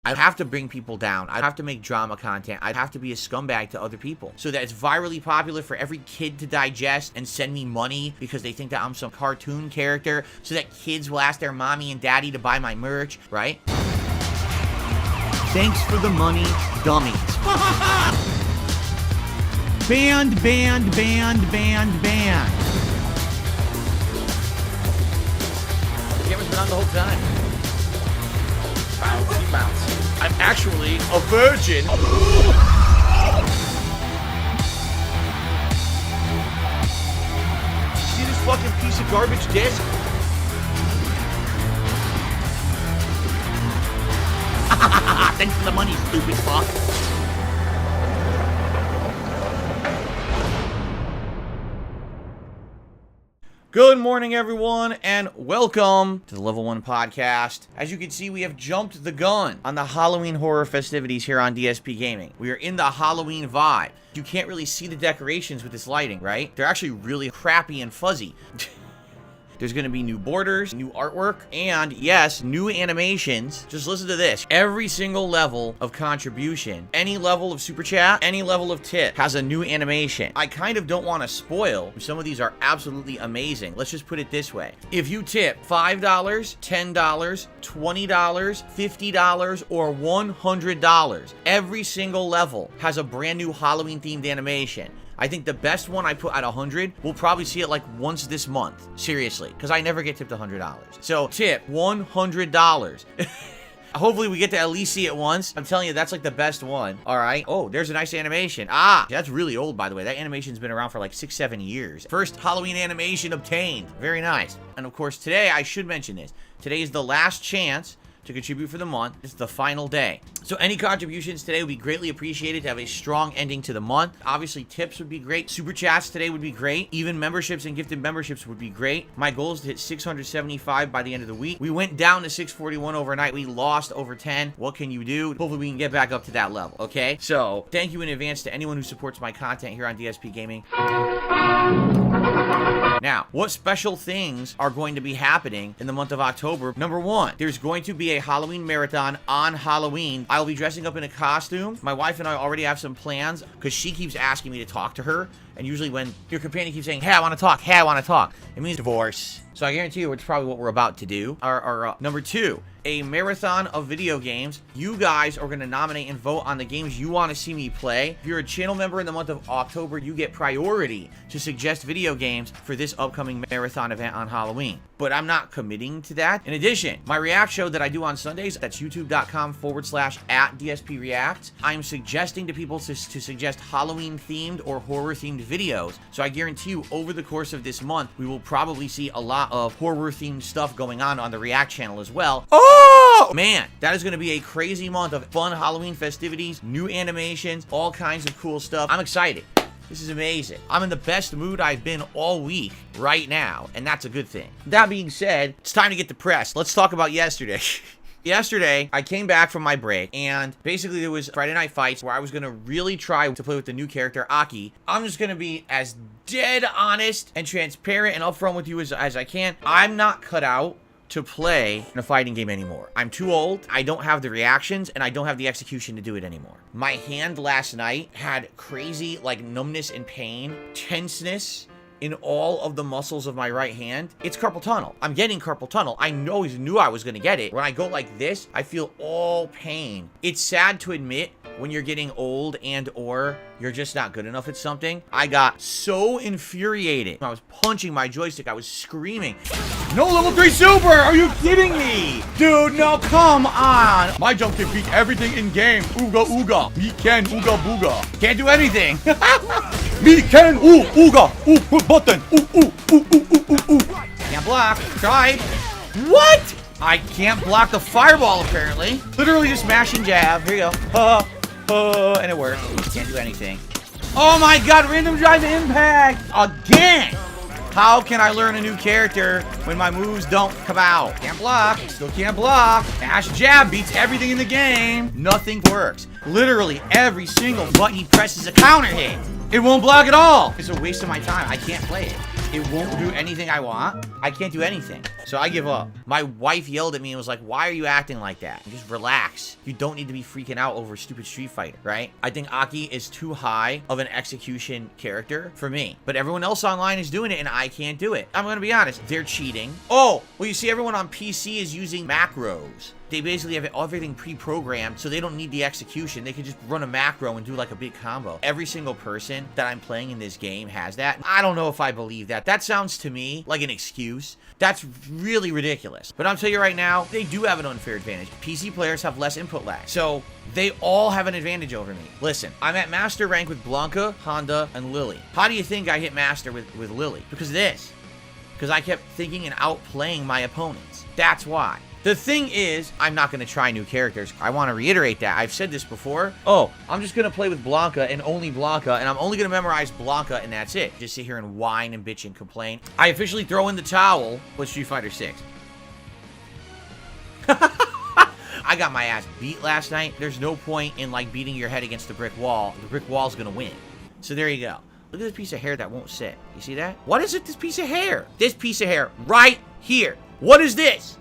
I'd have to bring people down. I'd have to make drama content. I'd have to be a scumbag to other people so that it's virally popular for every kid to digest and send me money because they think that I'm some cartoon character, so that kids will ask their mommy and daddy to buy my merch, right? Thanks for the money, dummies. Band. The camera's been on the whole time. Bounce. I'm actually a virgin. See this fucking piece of garbage disc? Thanks for the money, stupid fuck. Good morning, everyone, and welcome to the Level 1 Podcast. As you can see, we have jumped the gun on the Halloween horror festivities here on DSP Gaming. We are in the Halloween vibe. You can't really see the decorations with this lighting, right? They're actually really crappy and fuzzy. There's going to be new borders, new artwork, and yes, new animations. Just listen to this. Every single level of contribution, any level of super chat, any level of tip has a new animation. I kind of don't want to spoil. Some of these are absolutely amazing. Let's just put it this way. If you tip $5, $10, $20, $50, or $100, every single level has a brand new Halloween themed animation. I think the best one I put at 100, we'll probably see it like once this month. Seriously, because I never get tipped $100. So tip $100. Hopefully we get to at least see it once. I'm telling you, that's like the best one. All right. Oh, there's a nice animation. Ah, that's really old, by the way. That animation's been around for like 6-7 years. First Halloween animation obtained. Very nice. And of course, today, I should mention this. Today is the last chance to contribute for the month. It's the final day. So any contributions today would be greatly appreciated to have a strong ending to the month. Obviously, tips would be great. Super chats today would be great. Even memberships and gifted memberships would be great. My goal is to hit 675 by the end of the week. We went down to 641 overnight. We lost over 10. What can you do? Hopefully, we can get back up to that level, okay? So thank you in advance to anyone who supports my content here on DSP Gaming. Now, what special things are going to be happening in the month of October? Number one, there's going to be a Halloween marathon on Halloween. I'll be dressing up in a costume. My wife and I already have some plans because she keeps asking me to talk to her. And usually when your companion keeps saying, hey, I want to talk, it means divorce. So I guarantee you it's probably what we're about to do. Number two, a marathon of video games. You guys are going to nominate and vote on the games you want to see me play. If you're a channel member in the month of October, you get priority to suggest video games for this upcoming marathon event on Halloween. But I'm not committing to that. In addition, my react show that I do on Sundays, that's youtube.com/@DSPReact. I'm suggesting to people to suggest Halloween themed or horror themed videos. So I guarantee you over the course of this month, we will probably see a lot of horror themed stuff going on the react channel as well. Oh man, that is going to be a crazy month of fun Halloween festivities, new animations, all kinds of cool stuff. I'm excited. This is amazing. I'm in the best mood I've been all week right now, and that's a good thing. That being said, it's time to get depressed. Let's talk about yesterday. Yesterday, I came back from my break, and basically there was Friday Night Fights where I was going to really try to play with the new character, A.K.I. I'm just going to be as dead honest and transparent and upfront with you as I can. I'm not cut out to play in a fighting game anymore. I'm too old, I don't have the reactions, and I don't have the execution to do it anymore. My hand last night had crazy, like, numbness and pain, tenseness in all of the muscles of my right hand. It's carpal tunnel. I'm getting carpal tunnel. I always knew I was gonna get it. When I go like this, I feel all pain. It's sad to admit when you're getting old and or you're just not good enough at something. I got so infuriated. I was punching my joystick. I was screaming. No level 3 super! Are you kidding me? Dude, no, come on! My jump kick beat everything in game. Ooga ooga. Me can ooga booga. Can't do anything. Me can ooga. Ooh, button. Ooh. Can't block. Tried. What? I can't block the fireball apparently. Literally just mash and jab. Here you go. And it works. Can't do anything. Oh my god, random drive impact! Again! How can I learn a new character when my moves don't come out? Can't block. Still can't block. Mash jab beats everything in the game. Nothing works. Literally every single button he presses a counter hit. It won't block at all. It's a waste of my time. I can't play it. It won't do anything I want. I can't do anything. So I give up. My wife yelled at me and was like, why are you acting like that? Just relax. You don't need to be freaking out over stupid Street Fighter, right? I think Aki is too high of an execution character for me. But everyone else online is doing it and I can't do it. I'm gonna be honest. They're cheating. Oh, well, you see everyone on PC is using macros. They basically have everything pre-programmed, so they don't need the execution. They can just run a macro and do like a big combo. Every single person that I'm playing in this game has that. I don't know if I believe that. That sounds to me like an excuse. That's really ridiculous. But I'm telling you right now, they do have an unfair advantage. PC players have less input lag. So they all have an advantage over me. Listen, I'm at master rank with BLANKA, Honda, and Lily. How do you think I hit master with Lily? Because of this. Because I kept thinking and outplaying my opponents. That's why. The thing is, I'm not going to try new characters. I want to reiterate that. I've said this before. Oh, I'm just going to play with BLANKA and only BLANKA, and I'm only going to memorize BLANKA, and that's it. Just sit here and whine and bitch and complain. I officially throw in the towel with Street Fighter 6. I got my ass beat last night. There's no point in, like, beating your head against the brick wall. The brick wall's going to win. So there you go. Look at this piece of hair that won't sit. You see that? What is it, this piece of hair? This piece of hair right here. What is this?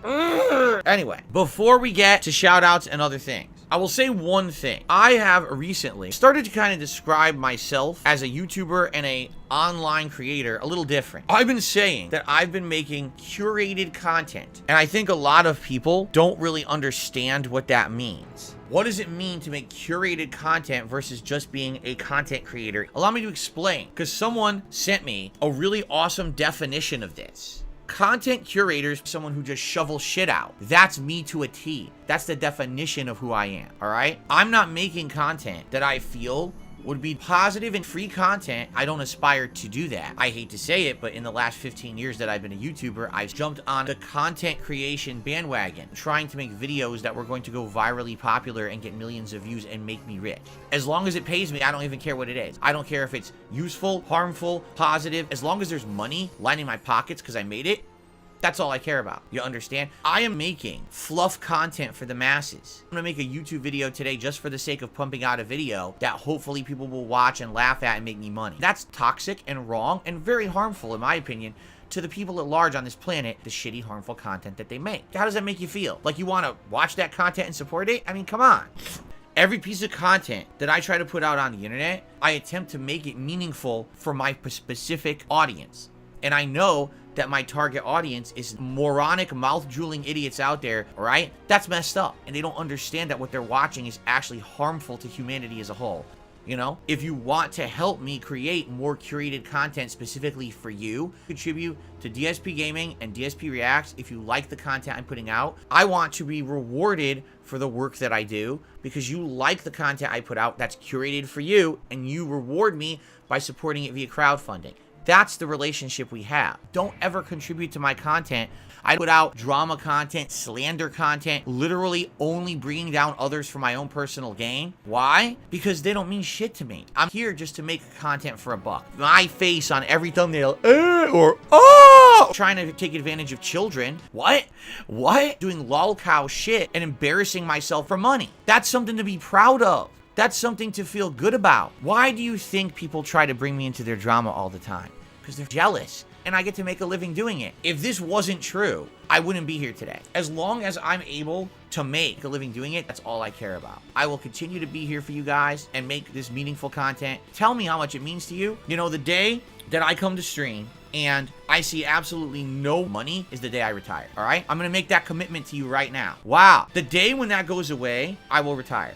Anyway, before we get to shout outs and other things, I will say one thing. I have recently started to kind of describe myself as a YouTuber and a online creator a little different. I've been saying that I've been making curated content, and I think a lot of people don't really understand what that means. What does it mean to make curated content versus just being a content creator? Allow me to explain, because someone sent me a really awesome definition of this. Content curators, someone who just shovels shit out. That's me to a T. That's the definition of who I am, all right? I'm not making content that I feel would be positive and free content. I don't aspire to do that. I hate to say it, but in the last 15 years that I've been a YouTuber, I've jumped on the content creation bandwagon, trying to make videos that were going to go virally popular and get millions of views and make me rich. As long as it pays me, I don't even care what it is. I don't care if it's useful, harmful, positive. As long as there's money lining my pockets because I made it, that's all I care about. You understand? I am making fluff content for the masses. I'm gonna make a YouTube video today just for the sake of pumping out a video that hopefully people will watch and laugh at and make me money. That's toxic and wrong and very harmful, in my opinion, to the people at large on this planet, the shitty, harmful content that they make. How does that make you feel? Like you wanna watch that content and support it? I mean, come on. Every piece of content that I try to put out on the internet, I attempt to make it meaningful for my specific audience. And I know that my target audience is moronic, mouth-drooling idiots out there, right? That's messed up. And they don't understand that what they're watching is actually harmful to humanity as a whole. You know, if you want to help me create more curated content specifically for you, contribute to DSP Gaming and DSP Reacts. If you like the content I'm putting out, I want to be rewarded for the work that I do because you like the content I put out that's curated for you, and you reward me by supporting it via crowdfunding. That's the relationship we have. Don't ever contribute to my content. I put out drama content, slander content, literally only bringing down others for my own personal gain. Why? Because they don't mean shit to me. I'm here just to make content for a buck. My face on every thumbnail, or oh, trying to take advantage of children. What? Doing lolcow shit and embarrassing myself for money. That's something to be proud of. That's something to feel good about. Why do you think people try to bring me into their drama all the time? Because they're jealous, and I get to make a living doing it. If this wasn't true, I wouldn't be here today. As long as I'm able to make a living doing it, that's all I care about. I will continue to be here for you guys and make this meaningful content. Tell me how much it means to you. You know, the day that I come to stream and I see absolutely no money is the day I retire, all right? I'm gonna make that commitment to you right now. Wow. The day when that goes away, I will retire.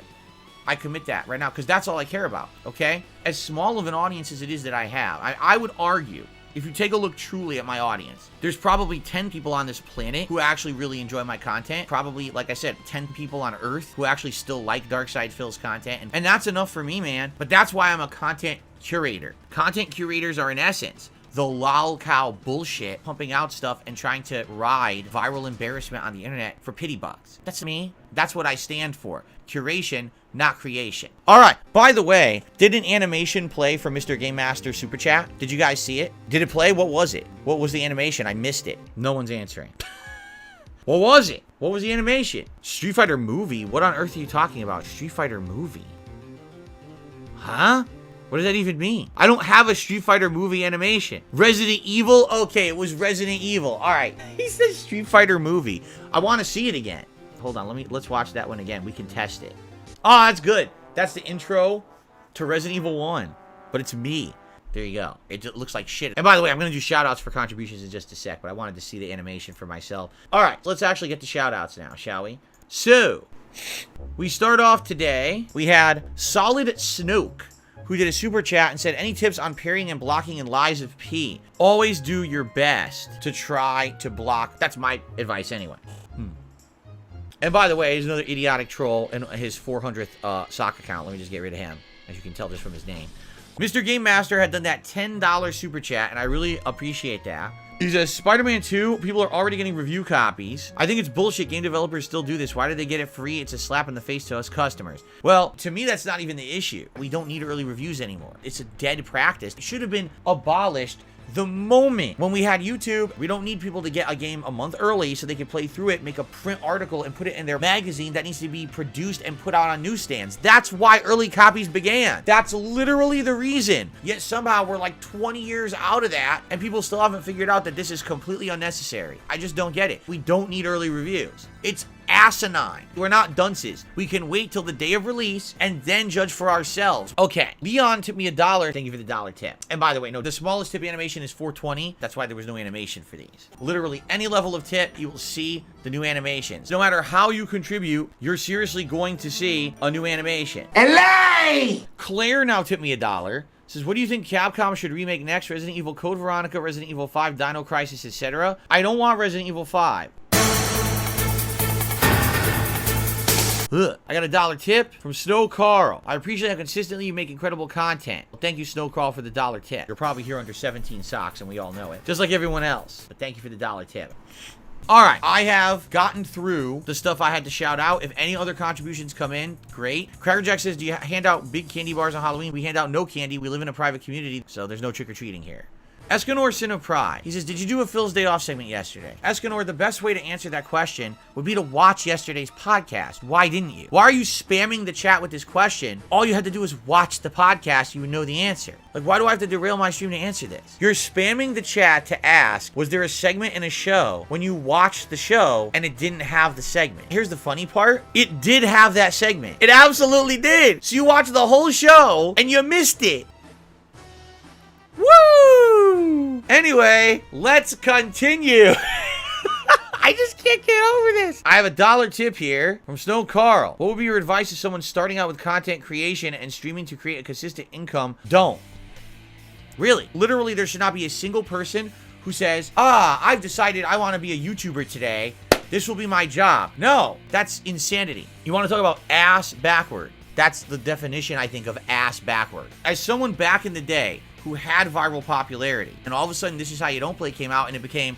I commit that right now because that's all I care about, okay? As small of an audience as it is that I have, I would argue, if you take a look truly at my audience, there's probably 10 people on this planet who actually really enjoy my content. Probably, like I said, 10 people on Earth who actually still like Darkside Phil's content. And that's enough for me, man. But that's why I'm a content curator. Content curators are, in essence, the lolcow bullshit, pumping out stuff and trying to ride viral embarrassment on the internet for pity bucks. That's me. That's what I stand for. Curation, not creation. All right. By the way, did an animation play for Mr. Game Master Super Chat? Did you guys see it? Did it play? What was it? What was the animation? I missed it. No one's answering. What was it? What was the animation? Street Fighter movie? What on earth are you talking about? Street Fighter movie? Huh? What does that even mean? I don't have a Street Fighter movie animation. Resident Evil? Okay, it was Resident Evil. All right. He said Street Fighter movie. I want to see it again. Hold on, let's watch that one again. We can test it. Oh, that's good. That's the intro to Resident Evil 1. But it's me. There you go. It just looks like shit. And by the way, I'm going to do shout-outs for contributions in just a sec, but I wanted to see the animation for myself. All right, let's actually get to shout-outs now, shall we? So, we start off today. We had Solid Snoke, who did a super chat and said, any tips on parrying and blocking in Lies of P? Always do your best to try to block. That's my advice anyway. And by the way, he's another idiotic troll in his 400th sock account. Let me just get rid of him, as you can tell just from his name. Mr. Game Master had done that $10 super chat, and I really appreciate that. He says, Spider-Man 2, people are already getting review copies. I think it's bullshit game developers still do this. Why did they get it free? It's a slap in the face to us customers. Well, to me, that's not even the issue. We don't need early reviews anymore. It's a dead practice. It should have been abolished the moment when we had YouTube. We don't need people to get a game a month early so they can play through it, make a print article, and put it in their magazine that needs to be produced and put out on newsstands. That's why early copies began. That's literally the reason. Yet somehow we're like 20 years out of that, and people still haven't figured out that this is completely unnecessary. I just don't get it. We don't need early reviews. It's asinine. We're not dunces. We can wait till the day of release and then judge for ourselves. Okay, Leon tipped me $1. Thank you for the $1 tip. And by the way, no, the smallest tip animation is 420. That's why there was no animation for these. Literally any level of tip, you will see the new animations. No matter how you contribute, you're seriously going to see a new animation. LA! Claire now tipped me $1. Says, what do you think Capcom should remake next? Resident Evil Code Veronica, Resident Evil 5, Dino Crisis, etc. I don't want Resident Evil 5. Ugh. I got a $1 tip from Snow Carl. I appreciate how consistently you make incredible content. Well, thank you, Snow Carl, for the $1 tip. You're probably here under 17 socks, and we all know it. Just like everyone else. But thank you for the $1 tip. Alright, I have gotten through the stuff I had to shout out. If any other contributions come in, great. Crackerjack says, do you hand out big candy bars on Halloween? We hand out no candy. We live in a private community, so there's no trick-or-treating here. Escanor Sin of Pride. He says, did you do a Phil's Day Off segment yesterday? Escanor, the best way to answer that question would be to watch yesterday's podcast. Why didn't you? Why are you spamming the chat with this question? All you had to do was watch the podcast. You would know the answer. Like, why do I have to derail my stream to answer this? You're spamming the chat to ask, was there a segment in a show when you watched the show and it didn't have the segment? Here's the funny part. It did have that segment. It absolutely did. So you watched the whole show and you missed it. Woo! Anyway, let's continue. I just can't get over this. I have a $1 tip here from Snow Carl. What would be your advice to someone starting out with content creation and streaming to create a consistent income? Don't. Really. Literally, there should not be a single person who says, I've decided I want to be a YouTuber today. This will be my job. No, that's insanity. You want to talk about ass backward. That's the definition, I think, of ass backward. As someone back in the day who had viral popularity, and all of a sudden This Is How You Don't Play came out and it became,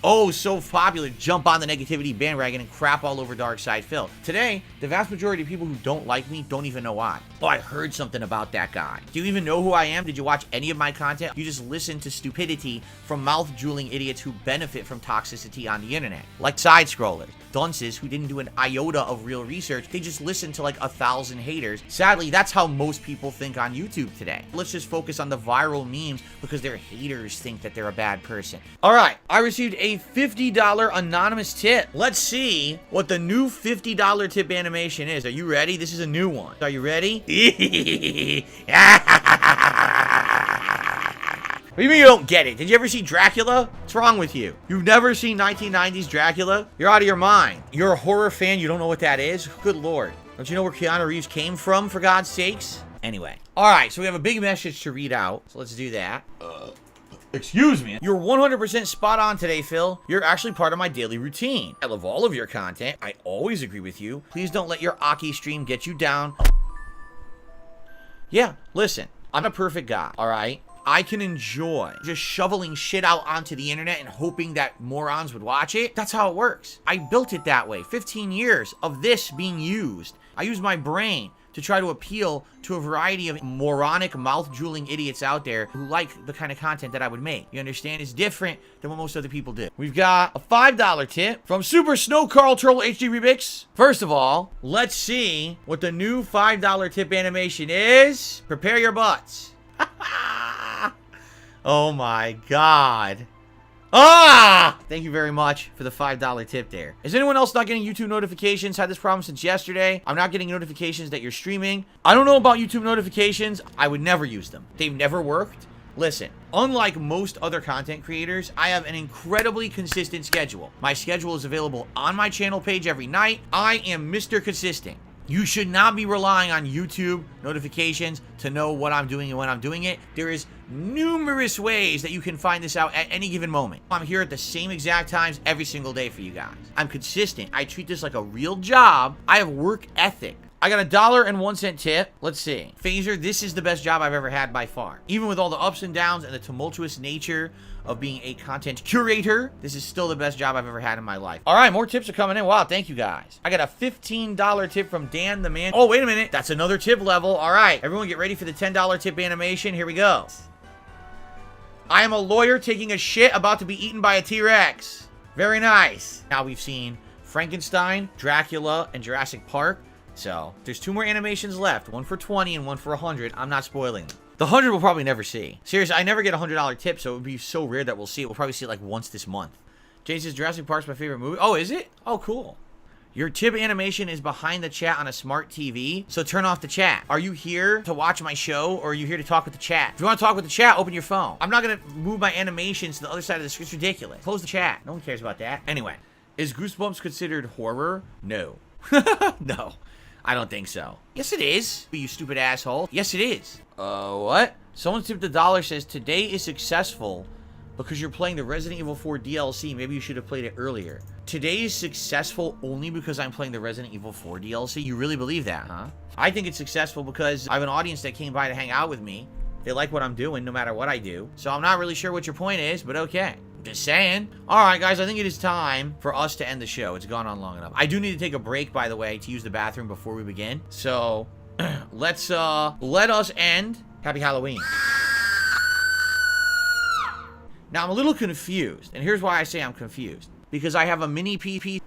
oh, so popular, jump on the negativity bandwagon and crap all over Dark Side Phil. Today, the vast majority of people who don't like me don't even know why. Oh, I heard something about that guy. Do you even know who I am? Did you watch any of my content? You just listen to stupidity from mouth-drooling idiots who benefit from toxicity on the internet, like side-scrollers. Dunces who didn't do an iota of real research. They just listen to like 1,000 haters. Sadly, that's how most people think on YouTube today. Let's just focus on the viral memes because their haters think that they're a bad person. All right, I received a $50 anonymous tip. Let's see what the new $50 tip animation is. Are you ready? This is a new one. Are you ready? What do you mean you don't get it? Did you ever see Dracula? What's wrong with you? You've never seen 1990s Dracula? You're out of your mind. You're a horror fan, you don't know what that is? Good lord. Don't you know where Keanu Reeves came from, for God's sakes? Anyway. Alright, so we have a big message to read out. So let's do that. Excuse me. You're 100% spot on today, Phil. You're actually part of my daily routine. I love all of your content. I always agree with you. Please don't let your Aki stream get you down. Yeah, listen. I'm a perfect guy, alright? I can enjoy just shoveling shit out onto the internet and hoping that morons would watch it. That's how it works. I built it that way. 15 years of this being used. I use my brain to try to appeal to a variety of moronic, mouth-drooling idiots out there who like the kind of content that I would make. You understand? It's different than what most other people do. We've got a $5 tip from Super Snow Carl Troll HD Remix. First of all, let's see what the new $5 tip animation is. Prepare your butts. Oh my god. Ah! Thank you very much for the $5 tip there. Is anyone else not getting YouTube notifications? Had this problem since yesterday. I'm not getting notifications that you're streaming. I don't know about YouTube notifications. I would never use them. They've never worked. Listen, unlike most other content creators, I have an incredibly consistent schedule. My schedule is available on my channel page every night. I am Mr. Consistent. You should not be relying on YouTube notifications to know what I'm doing and when I'm doing it. There is numerous ways that you can find this out at any given moment. I'm here at the same exact times every single day for you guys. I'm consistent. I treat this like a real job. I have work ethic. I got $1.01 tip. Let's see. Phaser, this is the best job I've ever had by far. Even with all the ups and downs and the tumultuous nature of being a content curator, this is still the best job I've ever had in my life. All right, more tips are coming in. Wow, thank you guys. I got a $15 tip from Dan the Man. Oh, wait a minute. That's another tip level. All right, everyone get ready for the $10 tip animation. Here we go. I am a lawyer taking a shit about to be eaten by a T-Rex. Very nice. Now we've seen Frankenstein, Dracula, and Jurassic Park. So, there's 2 more animations left. One for 20 and one for 100. I'm not spoiling them. The 100 we'll probably never see. Seriously, I never get a $100 tip, so it would be so rare that we'll see it. We'll probably see it like once this month. Jay says Jurassic Park's my favorite movie. Oh, is it? Oh, cool. Your tip animation is behind the chat on a smart TV, so turn off the chat. Are you here to watch my show, or are you here to talk with the chat? If you want to talk with the chat, open your phone. I'm not going to move my animations to the other side of the screen. It's ridiculous. Close the chat. No one cares about that. Anyway, is Goosebumps considered horror? No. No. I don't think so. Yes, it is. You stupid asshole. Yes, it is. What? Someone tipped $1 says, today is successful because you're playing the Resident Evil 4 DLC. Maybe you should have played it earlier. Today is successful only because I'm playing the Resident Evil 4 DLC? You really believe that, huh? I think it's successful because I have an audience that came by to hang out with me. They like what I'm doing no matter what I do. So I'm not really sure what your point is, but okay. Just saying. Alright, guys, I think it is time for us to end the show. It's gone on long enough. I do need to take a break, by the way, to use the bathroom before we begin. So, let us end. Happy Halloween. Now, I'm a little confused, and here's why I say I'm confused. Because I have a mini PP...